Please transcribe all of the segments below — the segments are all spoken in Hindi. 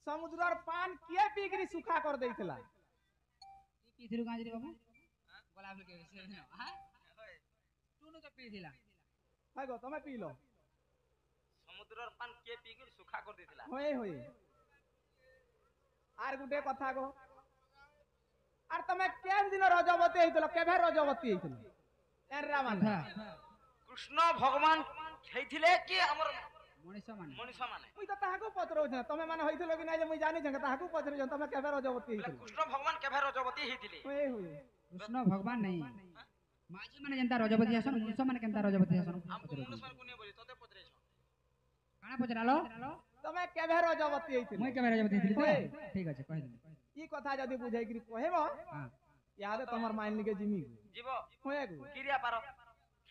समुद्रर पान किए पीकरी सुखा कर देइतला पीथिरु गाजरी बाबू गोलाप के से न हां तूने तो पीथिला हाय गो तमे पी लो समुद्रर पान किए पीकरी सुखा कर देइतला होय होय आर गुटे कथा गो आर तमे केन दिन रजवती हेतलो केभे रजवती हेतलो एरा माने कृष्ण भगवान हेथिले कि हमर मनीषा माने मुई त ताहाको पत्रो छ तमे माने होइतलो कि नै जे मुई जानि छ ताहाको पत्रो छ तमे केभे रजवती हेतलो कृष्ण भगवान केभे रजवती हेथिले होय होय कृष्ण भगवान नहीं माजी माने जनता रजपति हसन मुसो माने केनता रजपति हसन हमको मनुष्य मान कोने बोली तोते पत्रे छ काना पचरालो तमे केभे रजवती हेतलो मैं केभे रजपति हेथिली ठीक अछि कहि दे ई कथा जदी बुझाइ कि कहेबो हां याद तमर माइन के जिमी जीव होय गो क्रिया पारो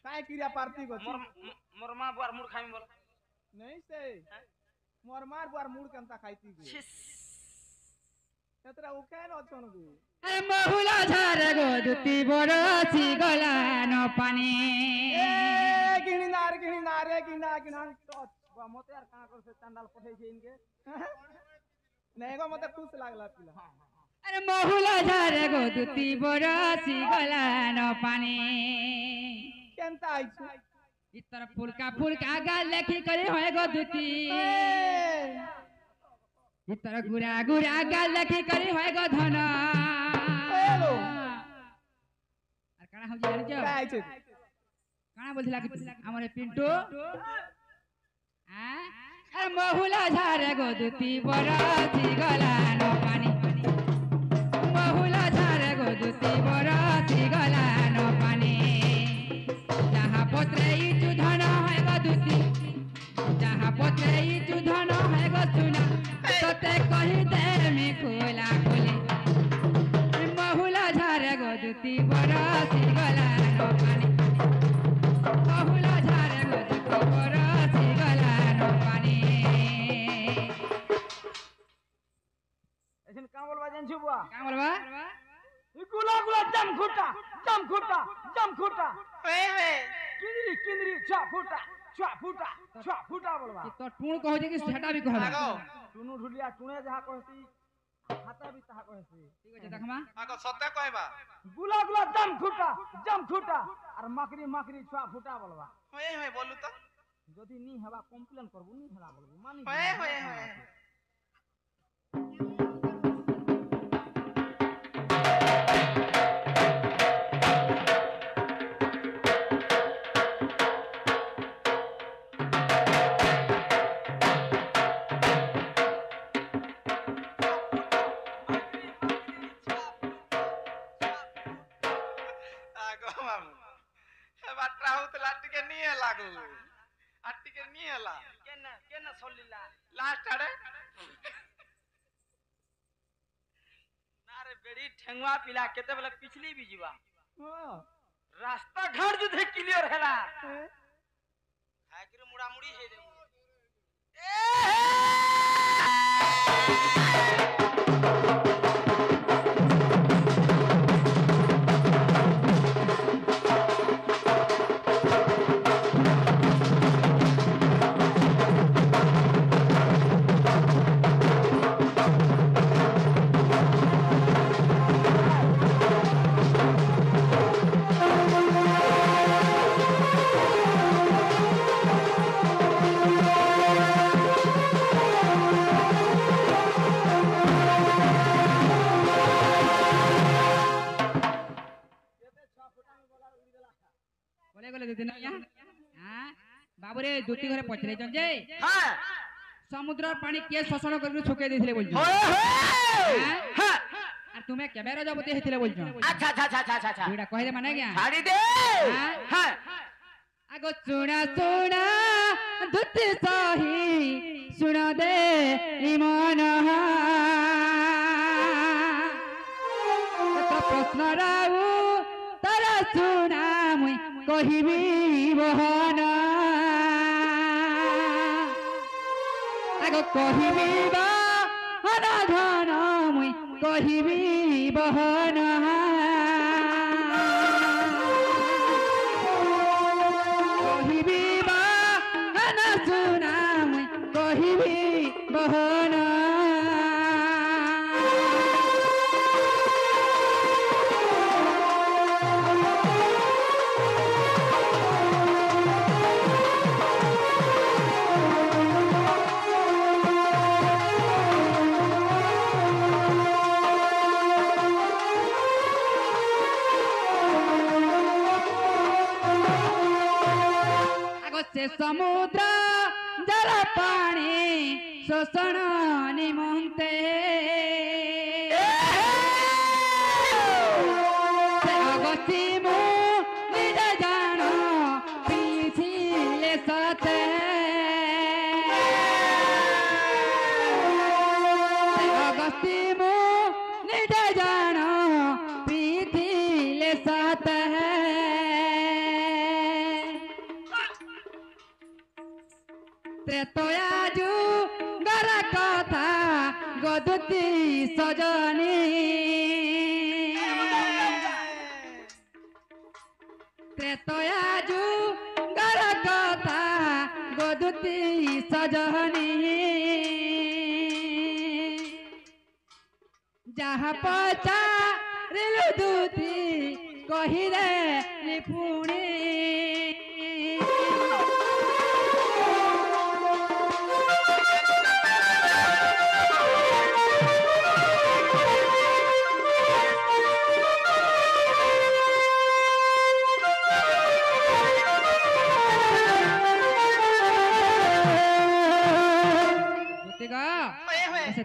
काय क्रिया पार्टी गो मोर मां बुआर मुड़ खाइम बोल नहीं से मोर मार बुआर मुड़ केनता खाइती गो ततरा उकेन अछन गो अरे बहुला झारे गो दुती बरसी गला न पानी ए गिनार रे गिना तो मते यार का कर से चंडाल पठै छै इनके नहीं गो मते खुश लागला पिला अरे बहुला झारे गो दुती बरसी गला न पानी केनता आइछु इतर फुलका गाल लेखी करे होय गो दुती इतर गुरा गाल लेखी करे होय गो धन हेलो अरे काना हो जानि जो काय छै काना बोलथिला कि हमरे पिंटू अरे बहुला झारे गो दुती बरसी गला न पानी बहुला झारे गो दुती बरसी गला न पानी जहाँ पत्रे इचु धन है गो दुती जहाँ पत्रे इचु धन है गो सुना तोते कहि दे मी खोला खोले बहुला झारे गो दुती बरसी गला न पानी बहुला झारे गो दुती बरसी गला न पानी ऐसन का बोलबा जन छु बुआ का बोलबा गुला जम खुटा हे किंदरी छा फुटा बोलबा कि तो टूण कहो जे कि सेटा भी कहबा टुनु ढुलिया टुने जहा कहती हाता भी तहा कहती ठीक है देखमा आको सत्य कहबा गुला जम खुटा और मकरी छा फुटा बोलबा होय बोलू तो जदी नी हेबा कंप्लेन करबू नी हेला बोलबू मानी होय केना सोलिला लास्ट आड़े नारे बेड़ी ठेंगवा पिला केते बेले पिछली भी जीवा रास्ता घाट जो थे क्लियर हैला हाकिर मुड़ा मुड़ी हे दे बाबूरे दुती घरे पछले जन जे हां समुद्र पानी के शोषण करके छुके देथिले बोल हां और तुम्हें केबे रजबती हेथिले बोल अच्छा एटा कहि दे माने क्या छाड़ी दे हां आगो सुना दुती सही सुना दे ईमान तो प्रश्न राउ तारा सुना मुई कहिबी बहना आगो कहिबी बहना धन मुई कहिबी बहना कहिबी बहना सुना मुई कहिबी बहना ସେ ସମୁଦ୍ର ଜଳ ପାଣି ଶୋଷଣ ନିମନ୍ତେ ସେ ଅଗସ୍ତି ମୁଁ ନିଜେ ଜାଣ ପିଇଥିଲେ ସତେ ସେ ଅଗସ୍ତି ମୁଁ ନିଜେ ଜାଣ ପିଇଥିଲେ ସତେ ତ୍ରେତୟା ଯୁଗର କଥା ଗଦୁତି ସଜନୀ ତ୍ରେତୟା ଯୁଗର କଥା ଗଦୁତି ସଜନୀ ଯାହା ପଚାରିଲୁ ଦୁତି କହିଲେ ପୁଣି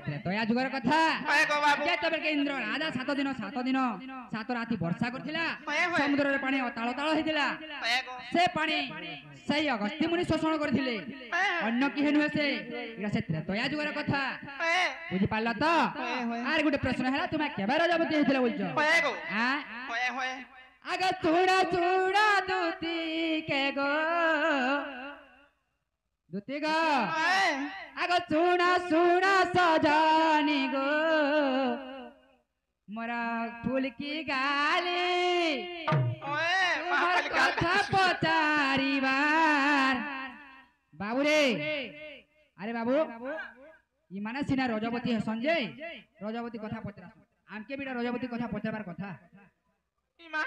ତ୍ରେତୟା ଯୁଗର କଥା ଯେତେବେଳେ ଇନ୍ଦ୍ର ରାଜା 7 ଦିନ 7 ରାତି ବର୍ଷା କରିଥିଲା ସମୁଦ୍ରରେ ପାଣି ତାଳ ତାଳ ହେଇଥିଲା ସେ ପାଣି ସେଇ ଅଗସ୍ତ୍ୟ ମୁନି ଶୋଷଣ କରିଥିଲେ ଅନ୍ୟ କିଏ ନୁହେଁ ସେ ତ୍ରେତୟା ଯୁଗର କଥା ବୁଝିପାରିଲ ତ ଆର ଗୋଟେ ପ୍ରଶ୍ନ ହେଲା ତୁମେ କେବେ ରାଜବତୀ ହେଇଥିଲ ବୋଲଛ ଆଗ ଚୁଡ଼ା ଚୁଡ଼ା ଦୁତି କେ ଗো দুতি গো আগ শুনা শুনা সজানি গো মোরা ফুল কি গালি তোমার কথা পচারিবার বাবু রে আরে বাবু ইমানে সিনা রজবতী হসন যে রজবতী কথা পচরা আমকে বিটা রজবতী কথা পচারবার কথা ইমা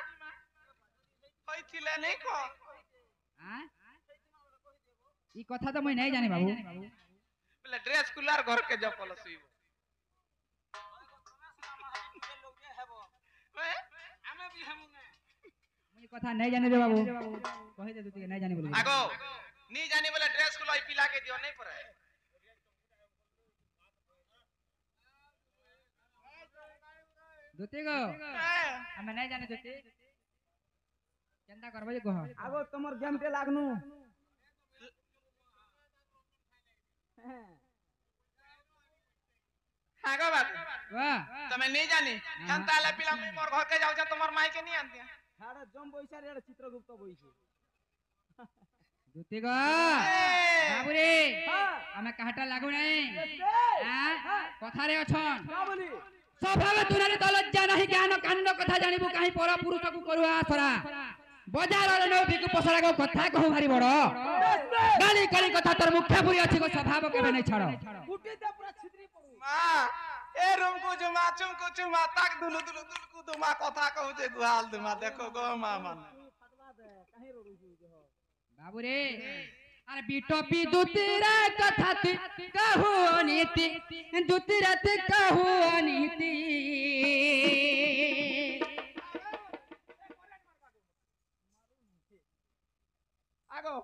হইছিলে নাই কো ई कथा तो मैं नहीं जानी बाबू बोले ड्रेस कुलार घर के जपल सुइबो हमें भी हम मैं कथा नहीं जानी रे बाबू कहि दे तू नहीं जानी बोल आगो नहीं जानी बोले ड्रेस कुलाई पिला के दियो नहीं पड़े दुती गो हमें नहीं जानी दुती केंदा करबे कह आगो तमर गेम पे लागनु आगो बाबू वाह तमे नहीं जानी जनता ला पिला मोर घर के जाउ तमर माई के नहीं आनते हाड़े जम बैसा रे चित्रगुप्त बैसे दुती गो बाबू रे हमें कहटा लागु नहीं हां कथा रे अछन का बोली स्वभाव तुनारे तो लज्जा नहीं ज्ञान कांड कथा जानिबु काहे पर पुरुष को करुआ सरा बाजार रे नो बिकु पसरा को कथा कहू भारी बड़ गाली कली कथा तोर मुख्य पुरी अछि को स्वभाव केबे नहीं छाड़ो कुटी दे पूरा छिद्री पड़ू मां ए रूम को जुमा चुम को चुमा ताक दुलु दुलु दुलु को दुमा कथा कहू जे गुहाल दुमा देखो गो मां मन फटवा दे काहे रोडू जो बाबू रे अरे बीटो पी दुतीरा कथा ती कहू अनीति दुतीरा ती कहू अनीति आगो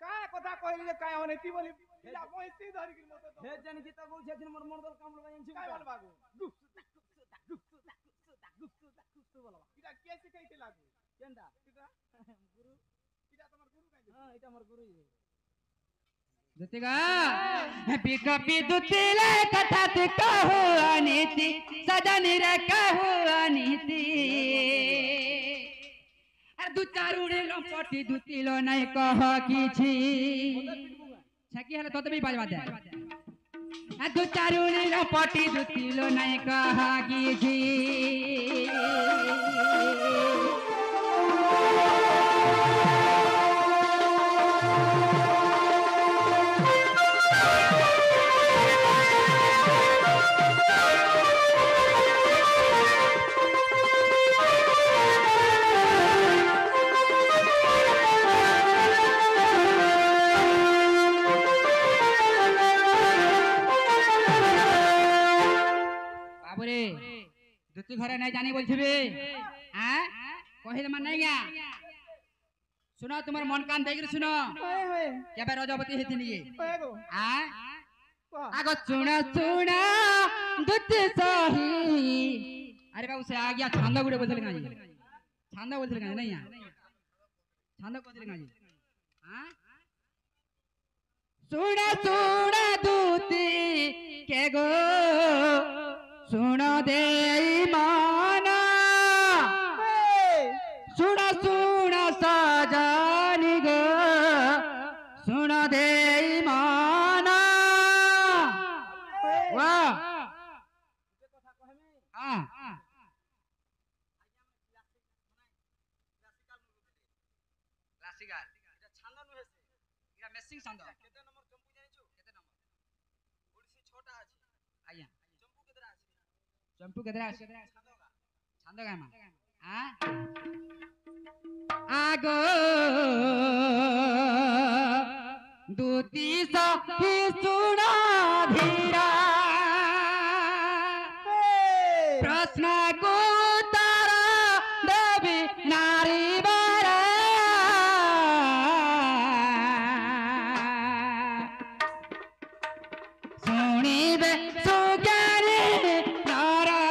काय कथा कहली जे काय अनीति बोली पिला पैसी धरि कि मते हे जन की तब जे दिन मोर मोरदल काम लगाइन छी काय बोल बागू गुप्त बोलबा इटा के सिखाइते लागू केंदा इटा गुरु इटा तमर गुरु काई हां इटा मोर गुरु दुतीगा बीटो पी दुतीला कथा ती कहू अनीति सजनी रे कहू अनीति दु चारुणी लंपटी दुतिलो नहीं कह किछि छकी हले तोते भी बाजवा दे दु चारुणी लंपटी दुतिलो नहीं कह किछि दुती घरे नहीं जानी बोलथिबे हां कहिल मन नहीं गया सुना तुम्हार मन कान देख सुनो केबे रजबती हेतिनी ये आ आगो सुना सुना दुत सही अरे बाबू से आ गया छंद गुड़े बोलते लगा जी छंद बोलते लगा नहीं यार छंद बोलते लगा जी हां सुना सुना दूती के गो सुनो दे माना सुना सुना सजानी गो सुनो दे माना वाह हां क्लासिकल এটা ছান্দ নুহে এটা মেসিং ছান্দ কেতে নম্বর জম্পু জানিছো কেতে নম্বর ওড়িশি 6টা আছে আইয়া জম্পু কেদরা আছে ছান্দ গামা আ আগো দুতি সখী সুনা ধীরা प्रश्न को तारा देवी नारी बारा सुनिबे सुज्ञानी नारा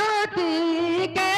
दूती के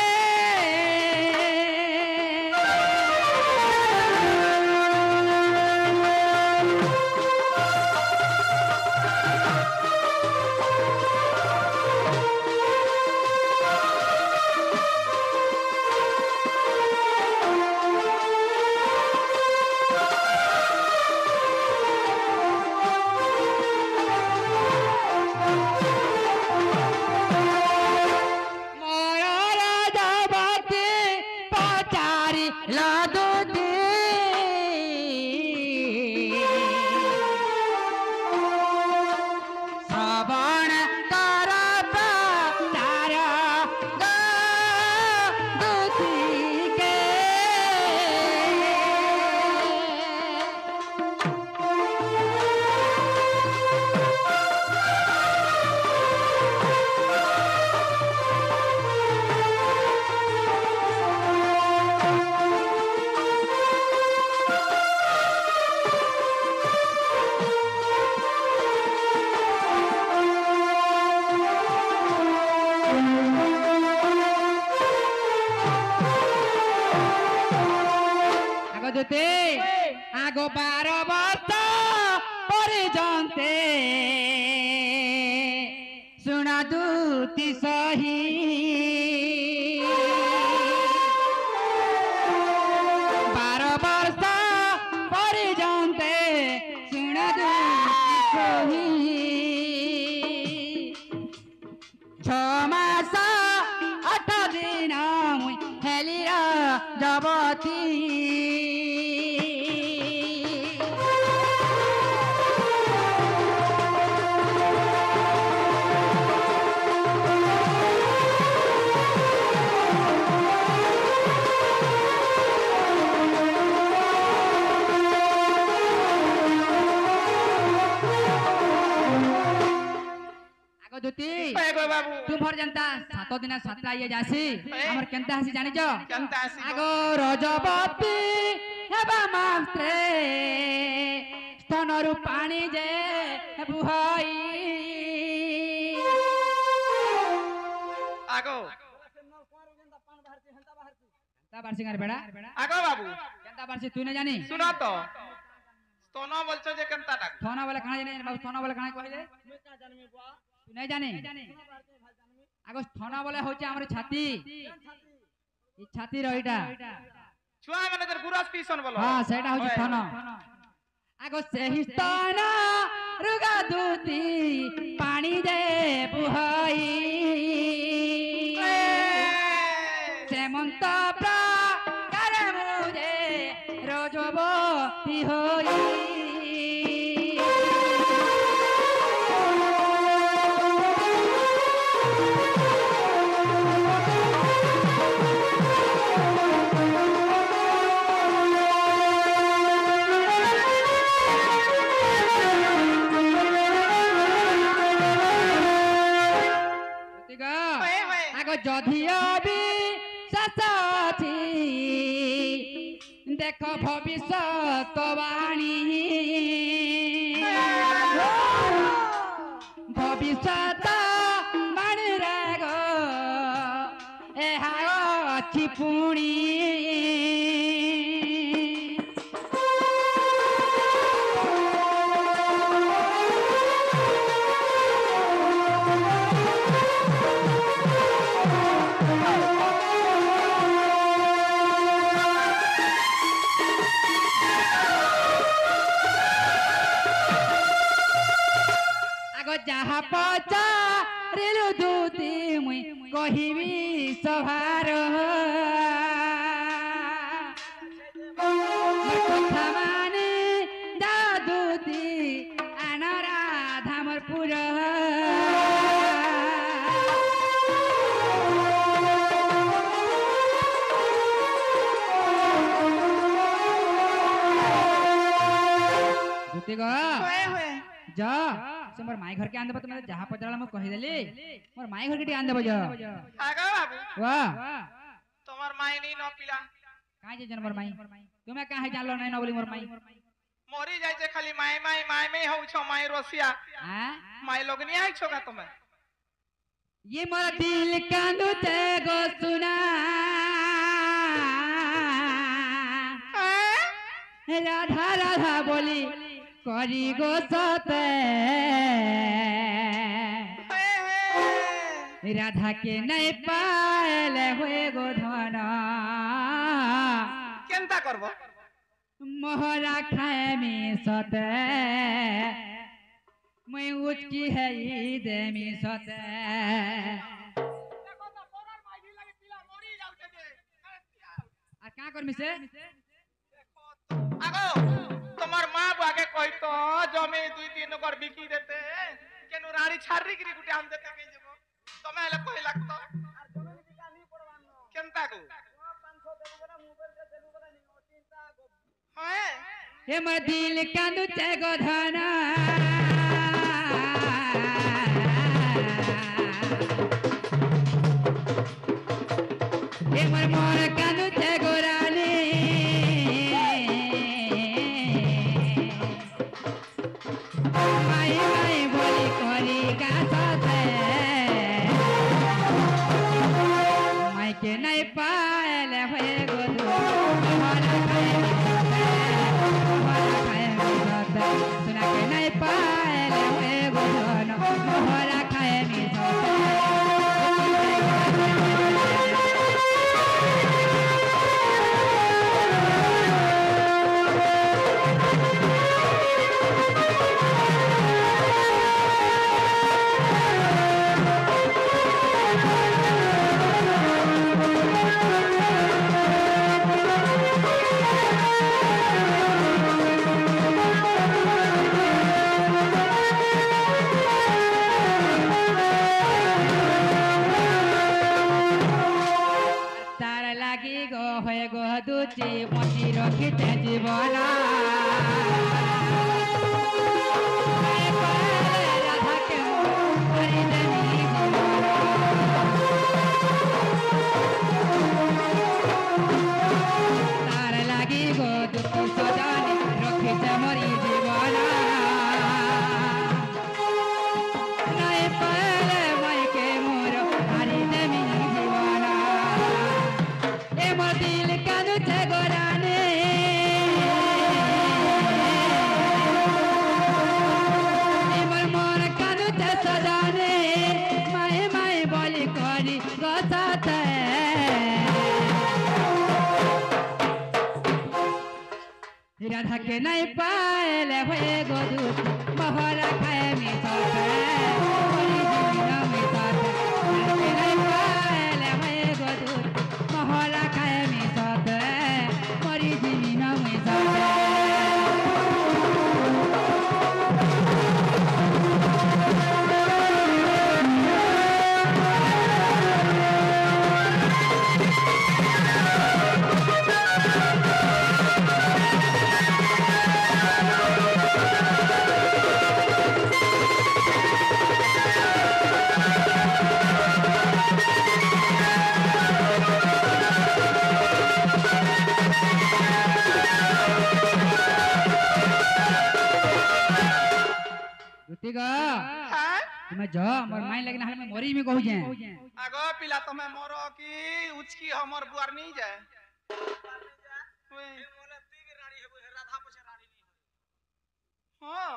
आगो 12 वर्ष पर्यन्ते सुना दूती सही 12 वर्ष पर्यन्ते सुना दूती सही 6 मास 8 दिन मुई हेलिरा जबती तू भर जनता 7 दिन 7 ये जासी हमर केनता हसी जानि जो केनता हसी आगो रजबती हेबा मास्त्रे स्तनरु पानी जे बुहाई आगो ता बारसी गार बेड़ा आगो बाबू केनता बारसी तू ने जानी सुना तो स्तन बोलछो जे केनता डाक थोना वाला कहां जाने बाबू थोना वाला कहां कहले मैं का जानमी बुआ तू नहीं जाने आगो थोना वाला होचे हमर छाती ई छाती रहिटा छुआ माने तर गुरस पीसन बोलो हां सेटा होचे थोना आगो सेहि स्तन रुगा दूती पानी दे बुहाई सेमंत प्रकार मुझे रजबती होई जधिया भी ससाथी देखो भविष्यवाणी भविष्यत बाणी रे गो अछि पुणी जहा पचारिलु दूती मुई कहिबी सभार কথা মানে দাদুতি আনরা ধামরপুর दूती गो जा से मोर माई घर के आंदे तुम जहा पचराला म कहि देली मोर माई घर के टी आंदे बजा आगा बाबू वाह তোমার মাই নি ন পিলা काहे जे जन मोर माई तुमे काहे जानलो नै न बोली मोर माई মরি যাইছে খালি মাই মাই মাই মাই হউছ মাই রসিয়া हां মাই লগনি আইছো কা তুমি ये मोर दिल कांदू ते गो सुना राधा राधा बोली करी गो सते राधा के नहीं पाएले हुए गो धना কেনতা করব मोहरा खाए में सते मैं उचकी है दे में सते দেখো তো তোরার মাই ভি লাগে পিলা মরি যাউতে দে আর का करमी से আগো তোমার মা বাগে কই তো জমি 2-3 ঘর বিকি দেতে কেন রাড়ি ছাড়রি গরি গুটে আন দেতে কে যাব তুমি এলে কই লাগতো আর জমি বিকা নি পড়বানো কেনতা গো 500 দেবো না মোবাইল কে দেবো না নি ও চিন্তা গো হ্যাঁ हे मोर दिल कांदू ते गो धना हे मोर मोर कांदू ते गो रानी माई माई बोली कोली का साथे माई के नहीं पाएले होए गो मोहरा सुना के नहीं पाएले हुए गोधन मोहरा खाए मी দুচি মতি রখিতে জীবনা রাধাকে হরিদে তার লাগি গো দুটি সজানি রখিতে মরি জীবনা নাই পালে মাইকে মোর হরিদে মি জীবনা এ মোর দিল কানু তে গোরানে এ মোর মন কানু তে সজানে মায়ে মায়ে বলি করি গসাতে राधा के नहीं पाएले हुए गोदूत मोहरा खाए मी साथे मोरी जीवन में साथे राधा के नहीं पाएले हुए गोदूत मोहरा खाए मी साथे मोरी जीवन में साथे दुती ग हां तुम्हें जो मोर माई लगना हाल में मरी में कहू जे आगो पिला तमे मरो की उचकी हमर बुआर नहीं जाए हां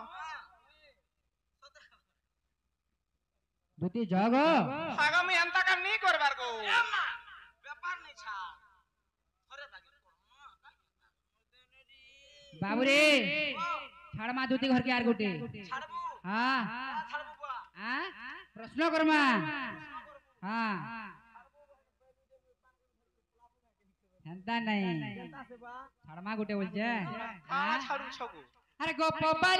दुती जग आगो मी अंता का नहीं करबार को व्यापार नहीं छा थरे बागी बाबू रे छाड़ मा दुती घर के यार गोटे छाड़बू हां छाड़बू बुआ हां प्रश्न करमा हां हेंता नहीं छाड़ मा गोटे बोल जे हां छाड़ू छगु अरे गो पपारी